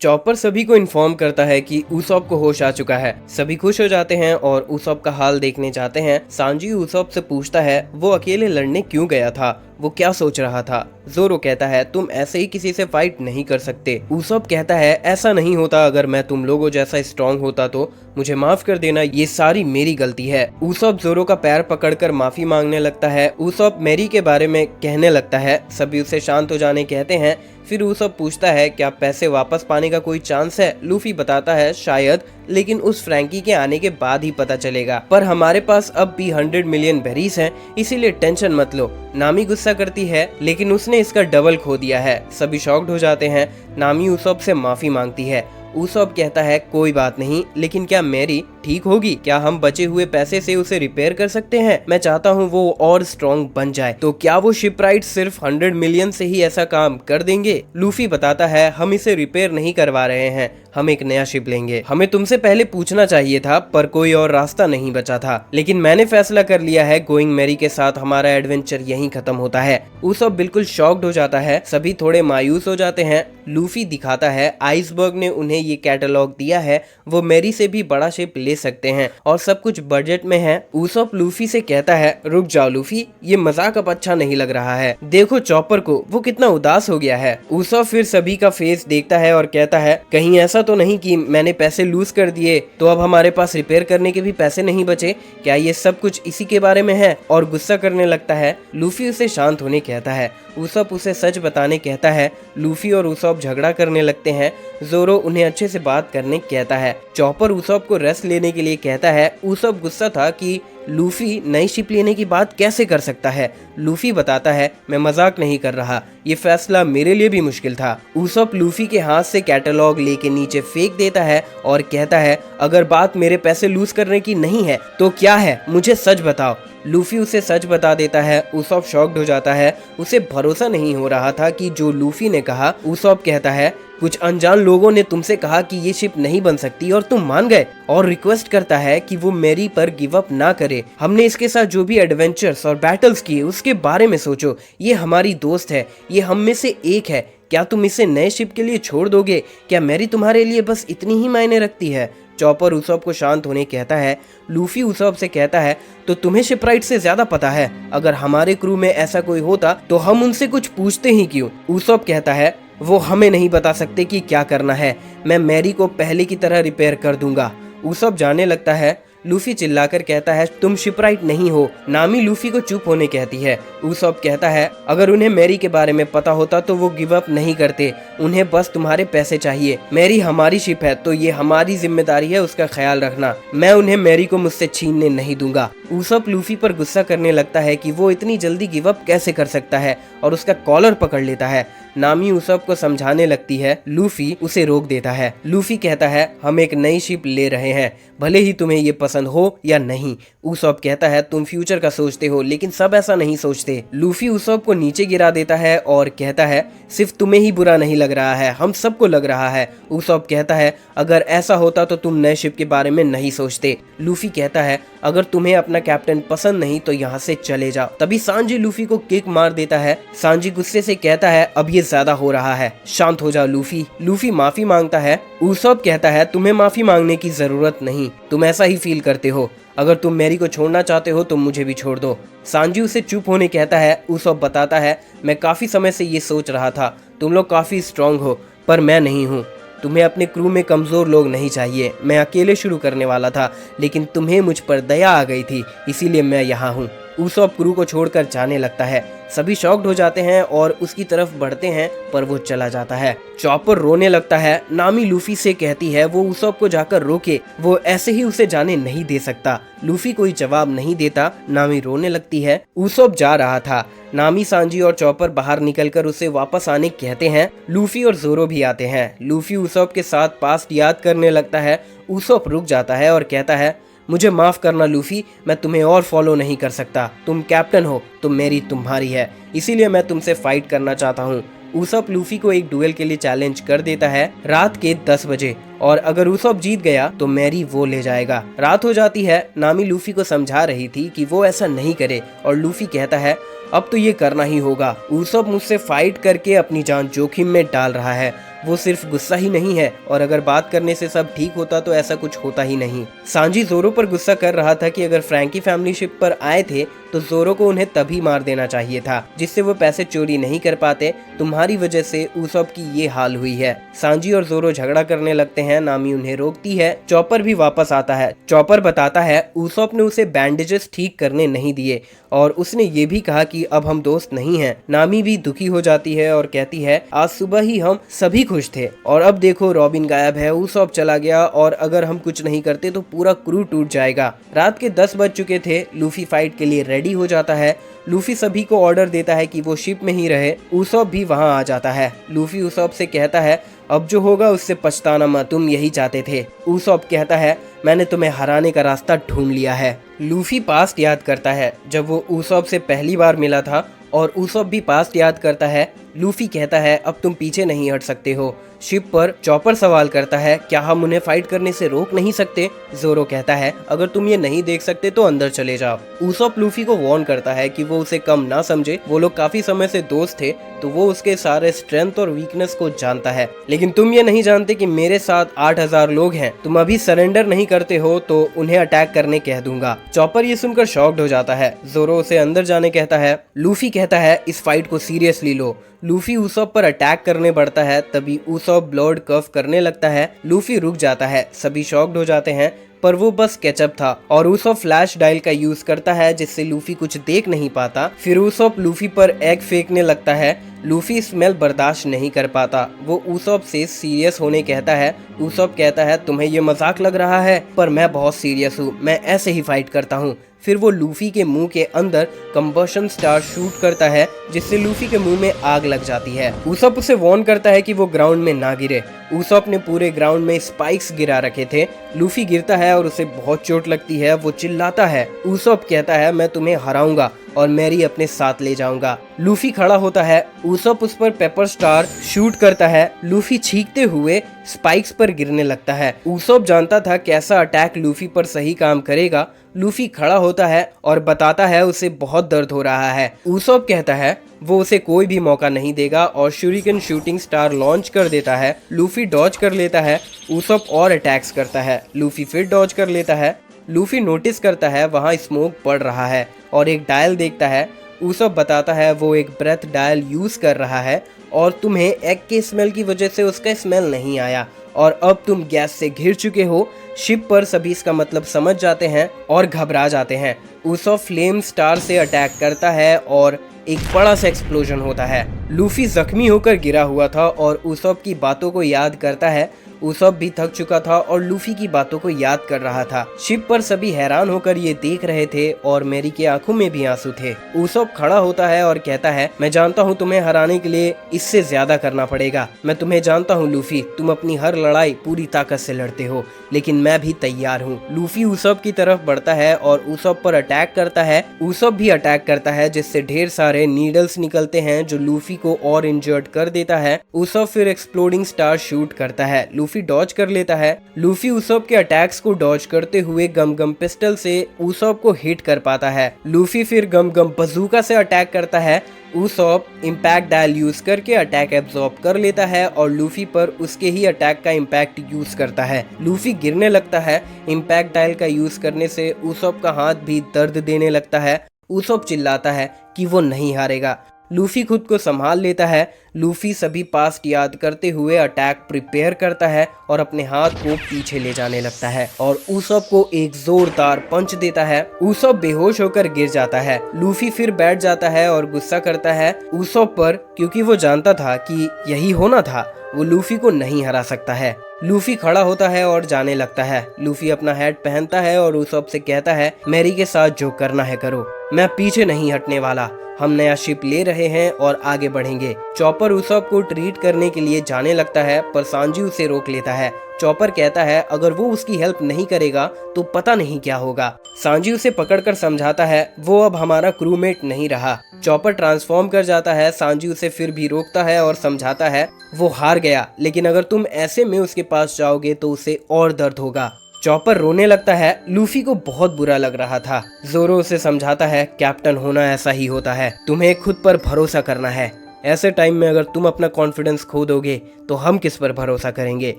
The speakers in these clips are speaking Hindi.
चॉपर सभी को इन्फॉर्म करता है कि उसॉप को होश आ चुका है। सभी खुश हो जाते हैं और उसॉप का हाल देखने जाते हैं। सांजी उसॉप से पूछता है वो अकेले लड़ने क्यों गया था, वो क्या सोच रहा था। जोरो कहता है तुम ऐसे ही किसी से फाइट नहीं कर सकते। उसॉप कहता है ऐसा नहीं होता, अगर मैं तुम लोगों जैसा स्ट्रांग होता तो मुझे माफ कर देना, ये सारी मेरी गलती है। उसॉप जोरो का पैर पकड़कर माफी मांगने लगता है। उसॉप मैरी के बारे में कहने लगता है। सभी उसे शांत हो जाने कहते हैं। फिर उसॉप पूछता है क्या पैसे वापस पाने का कोई चांस है। लूफी बताता है शायद, लेकिन उस फ्रैंकी के आने के बाद ही पता चलेगा। पर हमारे पास अब भी 100 मिलियन बेरीज हैं, इसीलिए टेंशन मत लो। नामी गुस्सा करती है, लेकिन उसने इसका डबल खो दिया है। सभी शॉक्ड हो जाते हैं। नामी उसॉप से माफी मांगती है। उसॉप कहता है कोई बात नहीं, लेकिन क्या मैरी ठीक होगी? क्या हम बचे हुए पैसे से उसे रिपेयर कर सकते हैं? मैं चाहता हूँ वो और स्ट्रॉन्ग बन जाए। तो क्या वो शिपराइट सिर्फ 100 मिलियन से ही ऐसा काम कर देंगे? लूफी बताता है हम इसे रिपेयर नहीं करवा रहे हैं, हम एक नया शिप लेंगे। हमें तुमसे पहले पूछना चाहिए था, पर कोई और रास्ता नहीं बचा था। लेकिन मैंने फैसला कर लिया है, गोइंग मैरी के साथ हमारा एडवेंचर यहीं खत्म होता है। उसॉप बिल्कुल शॉक्ड हो जाता है। सभी थोड़े मायूस हो जाते हैं। लूफी दिखाता है आइसबर्ग ने उन्हें ये कैटलॉग दिया है, वो मैरी से भी बड़ा शिप ले सकते हैं और सब कुछ बजट में है। उसॉप लूफी से कहता है रुक जाओ लूफी, ये मजाक अब अच्छा नहीं लग रहा है। देखो चॉपर को, वो कितना उदास हो गया है। उसॉप फिर सभी का फेस देखता है और कहता है कहीं ऐसा तो नहीं कि मैंने पैसे लूज कर दिए तो अब हमारे पास रिपेयर करने के भी पैसे नहीं बचे? क्या ये सब कुछ इसी के बारे में है? और गुस्सा करने लगता है। लूफी उसे शांत होने कहता है। उसॉप उसे सच बताने कहता है। लूफी और उसॉप झगड़ा करने लगते हैं। जोरो उन्हें अच्छे से बात करने कहता है। चॉपर उसॉप को रेस्ट लेने के लिए कहता है। उसॉप गुस्सा था कि लूफी नई शिप लेने की बात कैसे कर सकता है। लूफी बताता है मैं मजाक नहीं कर रहा, ये फैसला मेरे लिए भी मुश्किल था। उसॉप लूफी के हाथ से कैटलॉग लेके नीचे फेंक देता है और कहता है अगर बात मेरे पैसे लूज करने की नहीं है तो क्या है, मुझे सच बताओ। लूफी उसे सच बता देता है। उसॉप शॉक्ड हो जाता है। उसे भरोसा नहीं हो रहा था कि जो लूफी ने कहा। उसॉप कहता है कुछ अनजान लोगों ने तुमसे कहा कि ये शिप नहीं बन सकती और तुम मान गए, और रिक्वेस्ट करता है कि वो मैरी पर गिव अप ना करे। हमने इसके साथ जो भी एडवेंचर्स और बैटल्स किए उसके बारे में सोचो, ये हमारी दोस्त है, ये हम में से एक है। क्या तुम इसे नए शिप के लिए छोड़ दोगे? क्या मैरी तुम्हारे लिए बस इतनी ही मायने रखती है? चॉपर उसॉप को शांत होने कहता है। लूफी उसॉप से कहता है तो तुम्हें शिपराइट से ज्यादा पता है, अगर हमारे क्रू में ऐसा कोई होता तो हम उनसे कुछ पूछते ही क्यों? उसॉप कहता है वो हमें नहीं बता सकते कि क्या करना है, मैं मैरी को पहले की तरह रिपेयर कर दूंगा। उसॉप जाने लगता है। लूफी चिल्लाकर कहता है तुम शिपराइट नहीं हो। नामी लूफी को चुप होने कहती है। उसॉप कहता है अगर उन्हें मैरी के बारे में पता होता तो वो गिव अप नहीं करते, उन्हें बस तुम्हारे पैसे चाहिए। मैरी हमारी शिप है तो ये हमारी जिम्मेदारी है उसका ख्याल रखना, मैं उन्हें मैरी को मुझसे छीनने नहीं दूंगा। उसॉप लूफी पर गुस्सा करने लगता है कि वो इतनी जल्दी गिव अप कैसे कर सकता है और उसका कॉलर पकड़ लेता है। नामी उसॉप को समझाने लगती है। लूफी उसे रोक देता है। लूफी कहता है हम एक नई शिप ले रहे हैं, भले ही तुम्हें ये पसंद हो या नहीं। उसॉप कहता है तुम फ्यूचर का सोचते हो, लेकिन सब ऐसा नहीं सोचते। लूफी उसॉप को नीचे गिरा देता है और कहता है सिर्फ तुम्हें ही बुरा नहीं लग रहा है, हम सबको लग रहा है। उसॉप कहता है अगर ऐसा होता तो तुम नए शिप के बारे में नहीं सोचते। लूफी कहता है अगर तुम्हें अपना कैप्टन पसंद नहीं तो यहाँ से चले जाओ। तभी सांजी लूफी को किक मार देता है। सांजी गुस्से से कहता है अब ये ज्यादा हो रहा है, शांत हो जाओ लूफी। लूफी माफी मांगता है। उसॉप कहता है तुम्हें माफी मांगने की जरूरत नहीं, तुम ऐसा ही फील करते हो, अगर तुम मैरी को छोड़ना चाहते हो तो मुझे भी छोड़ दो। सांजी उसे चुप होने कहता है। उसॉप बताता है मैं काफी समय से ये सोच रहा था, तुम लोग काफी स्ट्रांग हो पर मैं नहीं हूँ। तुम्हें अपने क्रू में कमजोर लोग नहीं चाहिए। मैं अकेले शुरू करने वाला था, लेकिन तुम्हें मुझ पर दया आ गई थी, इसीलिए मैं यहाँ हूँ। उसॉप क्रू को छोड़कर जाने लगता है। सभी शॉक्ड हो जाते हैं और उसकी तरफ बढ़ते हैं, पर वो चला जाता है। चॉपर रोने लगता है। नामी लूफी से कहती है वो उसॉप को जाकर रोके, वो ऐसे ही उसे जाने नहीं दे सकता। लूफी कोई जवाब नहीं देता। नामी रोने लगती है। उसॉप जा रहा था। नामी, सांजी और चॉपर बाहर निकलकर उसे वापस आने कहते हैं। लूफी और जोरो भी आते हैं। लूफी उसॉप के साथ पास्ट याद करने लगता है। उसॉप रुक जाता है और कहता है मुझे माफ करना लूफी, मैं तुम्हें और फॉलो नहीं कर सकता। तुम कैप्टन हो तो मेरी तुम्हारी है, इसीलिए मैं तुमसे फाइट करना चाहता हूँ। उसॉप लूफी को एक डुएल के लिए चैलेंज कर देता है रात के 10 बजे, और अगर उसॉप जीत गया तो मैरी वो ले जाएगा। रात हो जाती है। नामी लूफी को समझा रही थी कि वो ऐसा नहीं करे, और लूफी कहता है अब तो ये करना ही होगा। उसॉप मुझसे फाइट करके अपनी जान जोखिम में डाल रहा है, वो सिर्फ गुस्सा ही नहीं है, और अगर बात करने से सब ठीक होता तो ऐसा कुछ होता ही नहीं। सांजी जोरो पर गुस्सा कर रहा था कि अगर फ्रैंकी फैमिली शिप पर आए थे तो जोरो को उन्हें तभी मार देना चाहिए था जिससे वो पैसे चोरी नहीं कर पाते। तुम्हारी वजह से उसॉप की ये हाल हुई है। सांजी और जोरो झगड़ा करने लगते हैं। नामी उन्हें रोकती है। चॉपर भी वापस आता है। चॉपर बताता है उसॉप ने उसे बैंडेजेस ठीक करने नहीं दिए और उसने ये भी कहा कि अब हम दोस्त नहीं हैं। नामी भी दुखी हो जाती है और कहती है आज सुबह ही हम सभी खुश थे और अब देखो रॉबिन गायब है, उसॉप चला गया और अगर हम कुछ नहीं करते तो पूरा क्रू टूट जाएगा। रात के 10 बज चुके थे। लूफी फाइट के लिए रेडी हो जाता है। लूफी सभी को ऑर्डर देता है कि वो शिप में ही रहे। उसॉप भी वहां आ जाता है। लूफी उसॉप से कहता है अब जो होगा उससे पछताना मत, तुम यही चाहते थे। उसॉप कहता है मैंने तुम्हें हराने का रास्ता ढूंढ लिया है। लूफी पास्ट याद करता है जब वो उसॉप से पहली बार मिला था और उसॉप भी पास्ट याद करता है। लूफी कहता है अब तुम पीछे नहीं हट सकते हो। शिप पर चॉपर सवाल करता है क्या हम उन्हें फाइट करने से रोक नहीं सकते। जोरो कहता है अगर तुम ये नहीं देख सकते तो अंदर चले जाओ। उसॉप लूफी को वार्न करता है कि वो उसे कम ना समझे। वो लोग काफी समय से दोस्त थे तो वो उसके सारे स्ट्रेंथ और वीकनेस को जानता है, लेकिन तुम ये नहीं जानते कि मेरे साथ 8000 लोग हैं। तुम अभी सरेंडर नहीं करते हो तो उन्हें अटैक करने कह दूंगा। चॉपर ये सुनकर शॉक्ड हो जाता है। जोरो उसे अंदर जाने कहता है। लूफी कहता है इस फाइट को सीरियसली लो। लूफी उसॉप पर अटैक करने बढ़ता है। तभी उसॉप ब्लड कफ करने लगता है। लूफी रुक जाता है। सभी शॉक्ड हो जाते हैं पर वो बस केचप था और उसॉप फ्लैश डायल का यूज करता है जिससे लूफी कुछ देख नहीं पाता। फिर उसॉप लूफी पर एग फेंकने लगता है। लूफी स्मेल बर्दाश्त नहीं कर पाता। वो उसॉप से सीरियस होने कहता है। उसॉप कहता है तुम्हें ये मजाक लग रहा है पर मैं बहुत सीरियस हूँ, मैं ऐसे ही फाइट करता हूँ। फिर वो लूफी के मुंह के अंदर कंबशन स्टार शूट करता है जिससे लूफी के मुंह में आग लग जाती है। उसॉप उसे वार्न करता है कि वो ग्राउंड में ना गिरे। उसॉप ने पूरे ग्राउंड में स्पाइक्स गिरा रखे थे। लूफी गिरता है और उसे बहुत चोट लगती है। वो चिल्लाता है। उसॉप कहता है मैं तुम्हें हराऊंगा और मैरी अपने साथ ले जाऊंगा। लूफी खड़ा होता है। उसॉप उस पर पेपर स्टार शूट करता है। लूफी छींकते हुए स्पाइक्स पर गिरने लगता है। उसॉप जानता था कैसा अटैक लूफी पर सही काम करेगा। लूफी खड़ा होता है और बताता है उसे बहुत दर्द हो रहा है। उसॉप कहता है वो उसे कोई भी मौका नहीं देगा और शूरिकेन शूटिंग स्टार लॉन्च कर देता है। लूफी डॉज कर लेता है। उसॉप और अटैक्स करता है। लूफी फिर डॉज कर लेता है। लूफी नोटिस करता है वहाँ स्मोक पड़ रहा है और एक डायल देखता है। उसॉप बताता है वो एक ब्रेथ डायल यूज कर रहा है और तुम्हें एग के स्मेल की वजह से उसका स्मेल नहीं आया और अब तुम गैस से घिर चुके हो। शिप पर सभी इसका मतलब समझ जाते हैं और घबरा जाते हैं। उसॉप फ्लेम स्टार से अटैक करता है और एक बड़ा सा एक्सप्लोजन होता है। लूफी जख्मी होकर गिरा हुआ था और उसॉप की बातों को याद करता है। उसॉप भी थक चुका था और लूफी की बातों को याद कर रहा था। शिप पर सभी हैरान होकर ये देख रहे थे और मैरी की आंखों में भी आंसू थे। उसॉप खड़ा होता है और कहता है मैं जानता हूँ तुम्हें हराने के लिए इससे ज्यादा करना पड़ेगा। मैं तुम्हें जानता हूँ लूफी, तुम अपनी हर लड़ाई पूरी ताकत से लड़ते हो, लेकिन मैं भी तैयार हूँ। लूफी उसॉप की तरफ बढ़ता है और उसॉप पर अटैक करता है। उसॉप भी अटैक करता है जिससे ढेर सारे नीडल्स निकलते हैं जो लूफी को और इंजर्ड कर देता है। उसॉप फिर एक्सप्लोडिंग स्टार शूट करता है। लूफी डॉज कर लेता है। लूफी उसॉप के अटैक्स को डॉज करते हुए गम गम पिस्टल से उसॉप को हिट कर पाता है। लूफी फिर गम गम बजूका से अटैक करता है। उसॉप इम्पैक्ट डायल यूज करके अटैक एब्जॉर्ब कर लेता है और लूफी पर उसके ही अटैक का इम्पैक्ट यूज करता है। लूफी गिरने लगता है। इम्पैक्ट डायल का यूज करने से उसॉप का हाथ भी दर्द देने लगता है। उसॉप चिल्लाता है कि वो नहीं हारेगा। लूफी खुद को संभाल लेता है। लूफी सभी पास्ट याद करते हुए अटैक प्रिपेयर करता है और अपने हाथ को पीछे ले जाने लगता है और उसॉप को एक जोरदार पंच देता है। उसॉप बेहोश होकर गिर जाता है। लूफी फिर बैठ जाता है और गुस्सा करता है उसॉप पर क्योंकि वो जानता था कि यही होना था, वो लूफी को नहीं हरा सकता है। लूफी खड़ा होता है और जाने लगता है। लूफी अपना हैट पहनता है और उसॉप से कहता है मैरी के साथ जो करना है करो, मैं पीछे नहीं हटने वाला। हम नया शिप ले रहे हैं और आगे बढ़ेंगे। चॉपर उसॉप को ट्रीट करने के लिए जाने लगता है पर सांजी उसे रोक लेता है। चॉपर कहता है अगर वो उसकी हेल्प नहीं करेगा तो पता नहीं क्या होगा। सांजी उसे पकड़कर समझाता है वो अब हमारा क्रूमेट नहीं रहा। चॉपर ट्रांसफॉर्म कर जाता है। सांजी उसे फिर भी रोकता है और समझाता है वो हार गया, लेकिन अगर तुम ऐसे में उसके पास जाओगे तो उसे और दर्द होगा। चॉपर रोने लगता है। लूफी को बहुत बुरा लग रहा था। जोरो उसे समझाता है कैप्टन होना ऐसा ही होता है, तुम्हें खुद पर भरोसा करना है। ऐसे टाइम में अगर तुम अपना कॉन्फिडेंस खो दोगे तो हम किस पर भरोसा करेंगे।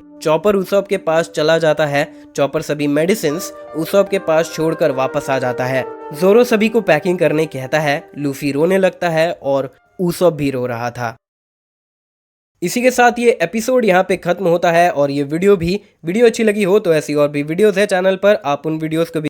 चॉपर उसॉप के पास चला जाता है। चॉपर सभी मेडिसिन्स उसॉप के पास छोड़कर वापस आ जाता है। जोरो सभी को पैकिंग करने कहता है। लूफी रोने लगता है और उसॉप भी रो रहा था। इसी के साथ ये एपिसोड यहाँ पे खत्म होता है और ये वीडियो भी। वीडियो अच्छी लगी हो तो ऐसी और भी वीडियोस है चैनल पर, आप उन वीडियोस को भी